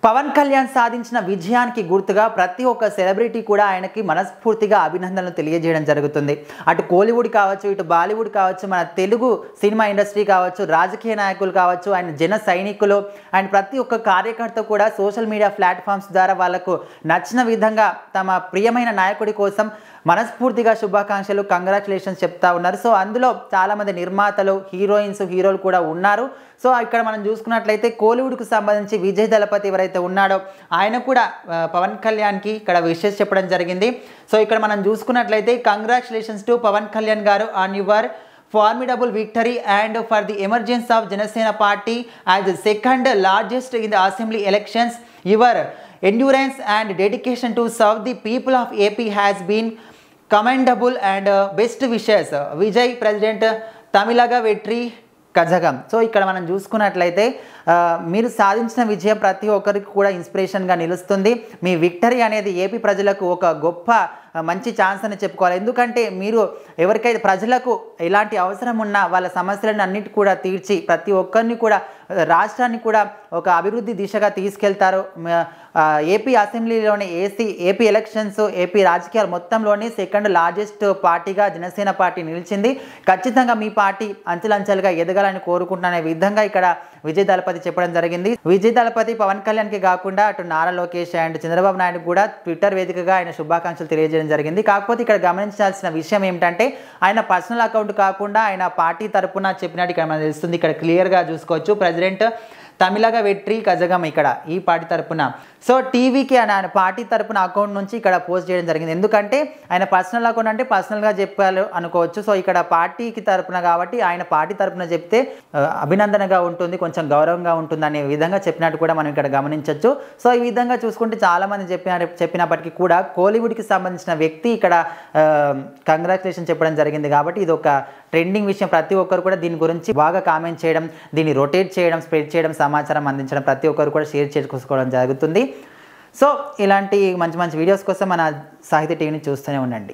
పవన్ కళ్యాణ్ సాధించిన విజయానికి గుర్తుగా ప్రతి ఒక్క సెలబ్రిటీ కూడా ఆయనకి మనస్ఫూర్తిగా అభినందనలు తెలియజేయడం జరుగుతుంది. అటు కోలీవుడ్ కావచ్చు, ఇటు బాలీవుడ్ కావచ్చు, మన తెలుగు సినిమా ఇండస్ట్రీ కావచ్చు, రాజకీయ నాయకులు కావచ్చు, ఆయన జన సైనికులు అండ్ ప్రతి ఒక్క కార్యకర్త కూడా సోషల్ మీడియా ప్లాట్ఫామ్స్ ద్వారా వాళ్ళకు నచ్చిన విధంగా తమ ప్రియమైన నాయకుడి కోసం మనస్ఫూర్తిగా శుభాకాంక్షలు, కంగ్రాచులేషన్స్ చెప్తా ఉన్నారు. సో అందులో చాలామంది నిర్మాతలు, హీరోలు కూడా ఉన్నారు. సో ఇక్కడ మనం చూసుకున్నట్లయితే కోలీవుడ్కు సంబంధించి విజయ్ దళపతి ఎవరైతే ఉన్నాడో ఆయన కూడా పవన్ కళ్యాణ్కి ఇక్కడ విషెస్ చెప్పడం జరిగింది. సో ఇక్కడ మనం చూసుకున్నట్లయితే కంగ్రాచులేషన్స్ టు పవన్ కళ్యాణ్ గారు on your formidable victory and for the emergence of Janasena party as the second largest in the assembly elections. Your endurance and dedication to serve the people of AP has been commendable and best wishes. Vijay President Tamilaga Vetri Kazhagam. So ఇక్కడ మనం చూసుకున్నట్లయితే మీరు సాధించిన విజయం ప్రతి ఒక్కరికి కూడా ఇన్స్పిరేషన్గా నిలుస్తుంది. మీ విక్టరీ అనేది ఏపీ ప్రజలకు ఒక గొప్ప మంచి ఛాన్స్ అని చెప్పుకోవాలి. ఎందుకంటే మీరు ఎవరికైతే ప్రజలకు ఎలాంటి అవసరం ఉన్నా వాళ్ళ సమస్యలను అన్నిటి కూడా తీర్చి ప్రతి ఒక్కరిని కూడా రాష్ట్రాన్ని కూడా ఒక అభివృద్ధి దిశగా తీసుకెళ్తారు. ఏపీ అసెంబ్లీలోని ఏపీ ఎలక్షన్స్, ఏపీ రాజకీయాలు మొత్తంలోని సెకండ్ లార్జెస్ట్ పార్టీగా జనసేన పార్టీ నిలిచింది. ఖచ్చితంగా మీ పార్టీ అంచెలంచెలుగా ఎదగాలని కోరుకుంటున్న విధంగా ఇక్కడ విజయ్ దళపతి చెప్పడం జరిగింది. విజయ్ దళపతి పవన్ కళ్యాణ్కి కాకుండా అటు నారా లోకేష్ అండ్ చంద్రబాబు నాయుడు కూడా ట్విట్టర్ వేదికగా ఆయన శుభాకాంక్షలు తెలియజేయడం జరిగింది. కాకపోతే ఇక్కడ గమనించాల్సిన విషయం ఏమిటంటే ఆయన పర్సనల్ అకౌంట్ కాకుండా ఆయన పార్టీ తరపున చెప్పినట్టు ఇక్కడ మనకు తెలుస్తుంది. ఇక్కడ క్లియర్గా చూసుకోవచ్చు. ప్రెసిడెంట్ తమిళగా వెట్రి కజగం ఇక్కడ ఈ పార్టీ తరపున. సో టీవీకి ఆయన పార్టీ తరపున అకౌంట్ నుంచి ఇక్కడ పోస్ట్ చేయడం జరిగింది. ఎందుకంటే ఆయన పర్సనల్ అకౌంట్ అంటే పర్సనల్గా చెప్పాలి అనుకోవచ్చు. సో ఇక్కడ పార్టీకి తరపున కాబట్టి ఆయన పార్టీ తరపున చెప్తే అభినందనగా ఉంటుంది, కొంచెం గౌరవంగా ఉంటుంది అనే విధంగా చెప్పినట్టు కూడా మనం ఇక్కడ గమనించవచ్చు. సో ఈ విధంగా చూసుకుంటే చాలామంది చెప్పినప్పటికీ కూడా కోలీవుడ్కి సంబంధించిన వ్యక్తి ఇక్కడ కంగ్రాచులేషన్ చెప్పడం జరిగింది. కాబట్టి ఇది ఒక ట్రెండింగ్ విషయం. ప్రతి ఒక్కరు కూడా దీని గురించి బాగా కామెంట్ చేయడం, దీన్ని రొటేట్ చేయడం, స్ప్రెడ్ చేయడం, సమాచారం అందించడం ప్రతి ఒక్కరు కూడా షేర్ చేసుకోవడం జరుగుతుంది. సో ఇలాంటి మంచి మంచి వీడియోస్ కోసం మన సాహితీ టీవీని చూస్తూనే ఉండండి.